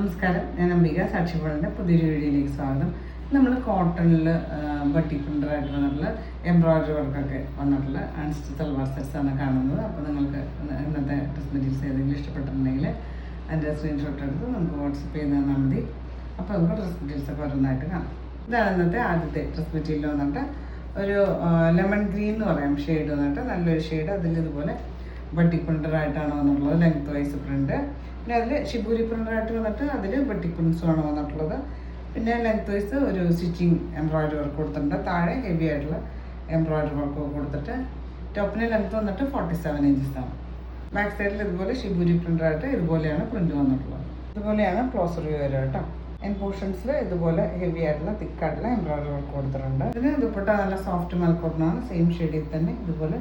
നമസ്കാരം, ഞാൻ അംബിക സാക്ഷിപാടിൻ്റെ പുതിയൊരു വീഡിയോയിലേക്ക് സ്വാഗതം. നമ്മൾ കോട്ടണിൽ ബട്ടി പ്രിൻ്ററായിട്ട് വന്നിട്ടുള്ള എംബ്രോയിഡറി വർക്കൊക്കെ വന്നിട്ടുള്ള അൺസ്റ്റിച്ച് സൽവാർ സെറ്റ്സാണ് കാണുന്നത്. അപ്പോൾ നിങ്ങൾക്ക് ഇന്നത്തെ ഡ്രസ് മെറ്റീരിയൽസ് ഏതെങ്കിലും ഇഷ്ടപ്പെട്ടിട്ടുണ്ടെങ്കിൽ അതിൻ്റെ സ്ക്രീൻഷോട്ട് എടുത്ത് നമുക്ക് വാട്സപ്പ് ചെയ്ത് തന്നാൽ മതി. അപ്പോൾ നമുക്ക് ഡ്രസ് മെറ്റീരിയൽസൊക്കെ ഓരോന്നായിട്ട് കാണാം. ഇതാണ് ഇന്നത്തെ ആദ്യത്തെ ഡ്രസ് മെറ്റീരിയൽ വന്നിട്ട് ഒരു ലെമൺ ഗ്രീൻ എന്ന് പറയാം ഷെയ്ഡ് വന്നിട്ട്, നല്ലൊരു ഷെയ്ഡ്. അതിൽ ഇതുപോലെ ബട്ടി പ്രിൻ്ററായിട്ടാണ് വന്നിട്ടുള്ളത്, ലെങ്ത് വൈസ് പ്രിൻ്റ്. പിന്നെ അതിൽ ഷിബൂരി പ്രിൻ്ററായിട്ട് വന്നിട്ട് അതിൽ ബട്ടി പ്രിൻസുമാണ് വന്നിട്ടുള്ളത്. പിന്നെ ലെങ്ത് വൈസ് ഒരു സ്റ്റിച്ചിങ് എംബ്രോയിഡറി വർക്ക് കൊടുത്തിട്ടുണ്ട്. താഴെ ഹെവി ആയിട്ടുള്ള എംബ്രോയിഡറി വർക്ക് കൊടുത്തിട്ട് ടോപ്പിൻ്റെ ലെങ്ത് വന്നിട്ട് 47 inches ആണ്. ബാക്ക് സൈഡിൽ ഇതുപോലെ ഷിബൂരി പ്രിൻ്ററായിട്ട് ഇതുപോലെയാണ് പ്രിൻ്റ് വന്നിട്ടുള്ളത്. ഇതുപോലെയാണ് ക്ലോസർ വ്യൂ വരിക കേട്ടോ. എൻ പോർഷൻസിൽ ഇതുപോലെ ഹെവി ആയിട്ടുള്ള തിക്കായിട്ടുള്ള എംബ്രോയിഡറി വർക്ക് കൊടുത്തിട്ടുണ്ട്. ഇതിന് ദുപ്പട്ട നല്ല സോഫ്റ്റ് മൽക്കോട്ടനാണ്, സെയിം ഷെയ്ഡിൽ തന്നെ ഇതുപോലെ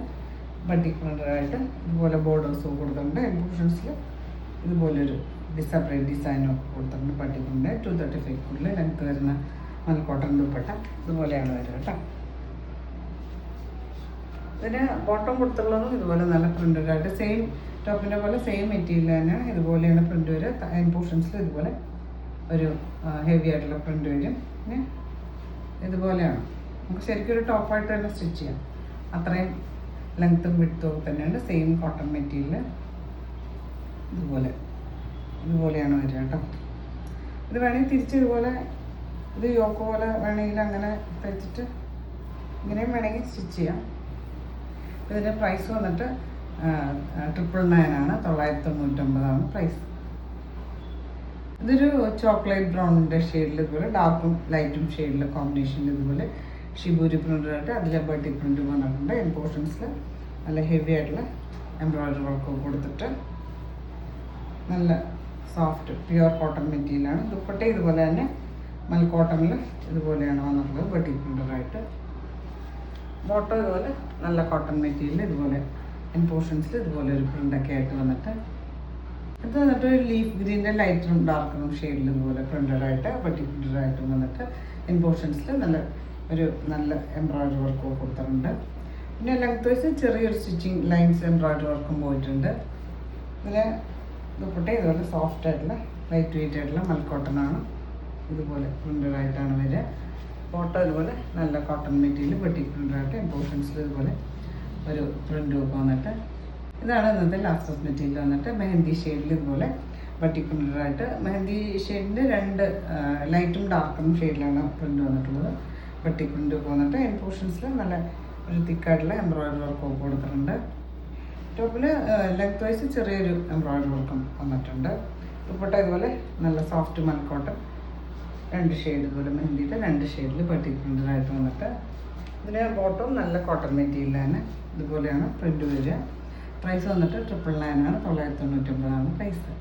ബട്ടി പ്രിൻ്ററായിട്ട് ഇതുപോലെ ബോർഡേഴ്സും കൊടുത്തിട്ടുണ്ട്. എൻ പോർഷൻസിൽ ഇതുപോലൊരു സെപ്പറേറ്റ് ഡിസൈനൊക്കെ കൊടുത്തിട്ടുണ്ട്. ബട്ടി പ്രിൻ്റ് 235 കൂടുതൽ ലെങ്ത് വരുന്ന മൽക്കോട്ടൻ ദുപ്പട്ട ഇതുപോലെയാണ് വരിക കേട്ടോ. ഇതിന് ബോട്ടം കൊടുത്തുള്ളതും ഇതുപോലെ നല്ല പ്രിൻ്റഡായിട്ട് സെയിം ടോപ്പിൻ്റെ പോലെ സെയിം മെറ്റീരിയൽ തന്നെയാണ്. ഇതുപോലെയാണ് പ്രിൻ്റ് വരിക. എൻ പോർഷൻസിൽ ഇതുപോലെ ഒരു ഹെവി ആയിട്ടുള്ള പ്രിൻ്റ് വരും. പിന്നെ ഇതുപോലെയാണ് നമുക്ക് ശരിക്കും ഒരു ടോപ്പായിട്ട് തന്നെ സ്റ്റിച്ച് ചെയ്യാം. അത്രയും ലെങ്ത്തും വിഡ്ത്തും തന്നെയാണ്. സെയിം കോട്ടൺ മെറ്റീരിയൽ ഇതുപോലെയാണ് വരിക കേട്ടോ. ഇത് വേണമെങ്കിൽ തിരിച്ച് ഇതുപോലെ ഇത് യോക്ക് പോലെ വേണമെങ്കിൽ അങ്ങനെ തയ്ച്ചിട്ട് ഇങ്ങനെയും വേണമെങ്കിൽ സ്റ്റിച്ച് ചെയ്യാം. ഇതിൻ്റെ പ്രൈസ് വന്നിട്ട് 999 ആണ്, 999 പ്രൈസ്. ഇതൊരു ചോക്ലേറ്റ് ബ്രൗണിൻ്റെ ഷെയ്ഡിൽ ഇതുപോലെ ഡാർക്കും ലൈറ്റും ഷെയ്ഡിൽ കോമ്പിനേഷനിൽ ഇതുപോലെ ഷിബൂരി പ്രിൻ്ററായിട്ട് അതിലെ ബട്ടി പ്രിൻ്റ് വന്നിട്ടുണ്ട്. എൻ പോർഷൻസിൽ നല്ല ഹെവി ആയിട്ടുള്ള എംബ്രോയിഡറി വർക്ക് കൊടുത്തിട്ട് നല്ല സോഫ്റ്റ് പ്യുവർ കോട്ടൺ മെറ്റീരിയലാണ്. ദുപ്പട്ട ഇതുപോലെ തന്നെ മൽക്കോട്ടണിൽ ഇതുപോലെയാണ് വന്നിട്ടുള്ളത് ബട്ടി പ്രിൻ്ററായിട്ട്. ബോട്ടം ഇതുപോലെ നല്ല കോട്ടൺ മെറ്റീരിയൽ ഇതുപോലെ എൻ പോർഷൻസിൽ ഇതുപോലെ ഒരു പ്രിൻ്റൊക്കെ ആയിട്ട് വന്നിട്ട് ഇത് വന്നിട്ട് ഒരു ലീഫ് ഗ്രീൻ്റെ ലൈറ്ററും ഡാർക്കറും ഷെയ്ഡിൽ ഇതുപോലെ പ്രിൻ്റഡായിട്ട് ബട്ടി പ്രിൻ്ററായിട്ടും വന്നിട്ട് എൻ പോർഷൻസിൽ നല്ല എംബ്രോയിഡറി വർക്കും കൊടുത്തിട്ടുണ്ട്. പിന്നെ ലെങ്ത് വൈസ് ചെറിയൊരു സ്റ്റിച്ചിങ് ലൈൻസ് എംബ്രോയിഡറി വർക്കും പോയിട്ടുണ്ട്. പിന്നെ ദുപ്പട്ട ഇതുപോലെ സോഫ്റ്റ് ആയിട്ടുള്ള ലൈറ്റ് വെയിറ്റ് ആയിട്ടുള്ള മൽക്കോട്ടനാണ്, ഇതുപോലെ പ്രിൻ്റഡായിട്ടാണ് വരിക. ബോട്ടം ഇതുപോലെ നല്ല കോട്ടൺ മെറ്റീരിയൽ ബട്ടി പ്രിൻ്ററായിട്ട് എൻ പോർഷൻസിൽ ഇതുപോലെ ഒരു പ്രിൻ്റ് ഒക്കെ വന്നിട്ട് ഇതാണ് ഇന്നത്തെ ലാസ്റ്റ് മെറ്റീരിയൽ വന്നിട്ട് മെഹന്തി ഷെയ്ഡിൽ ഇതുപോലെ ബട്ടി പ്രിൻ്ററായിട്ട്. മെഹന്തി ഷെയ്ഡിൻ്റെ 2 ലൈറ്റും ഡാർക്കും ഷെയ്ഡിലാണ് പ്രിൻ്റ് വന്നിട്ടുള്ളത്. ബട്ടി പ്രിൻ്റ് ഒക്കെ വന്നിട്ട് എൻ പോർഷൻസിൽ നല്ല ഒരു തിക്കായിട്ടുള്ള എംബ്രോയിഡറി വർക്കൊക്കെ കൊടുത്തിട്ടുണ്ട്. ടോപ്പിൽ ലെങ്ത് വൈസ് ചെറിയൊരു എംബ്രോയിഡറി വർക്കും വന്നിട്ടുണ്ട്. ദുപ്പട്ട ഇതുപോലെ നല്ല സോഫ്റ്റ് മൽക്കോട്ടൺ 2 ഷെയ്ഡ് ഇതുപോലെ മെഹന്തിയുടെ 2 ഷെയ്ഡിൽ ബട്ടി പ്രിൻ്ററായിട്ട് വന്നിട്ട് ഇതിന് ബോട്ടം നല്ല കോട്ടൺ മെറ്റീരിയലാണ്. ഇതുപോലെയാണ് പ്രിൻ്റ് വരിക. പ്രൈസ് വന്നിട്ട് 999 ആണ്, 999 പ്രൈസ്.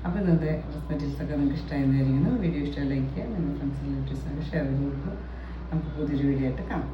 അപ്പോൾ ഇന്നത്തെ ഡ്രസ് മെറ്റീരിയൽസൊക്കെ നിങ്ങൾക്ക് ഇഷ്ടമായിരിക്കുന്നു. വീഡിയോ ഇഷ്ടമായി ലൈക്ക് ചെയ്യുക, നിങ്ങളുടെ ഫ്രണ്ട്സ് റിലേറ്റീവ്സൊക്കെ ഷെയർ ചെയ്ത് കൊടുക്കുക. നമുക്ക് പുതിയൊരു വീഡിയോ ആയിട്ട് കാണാം.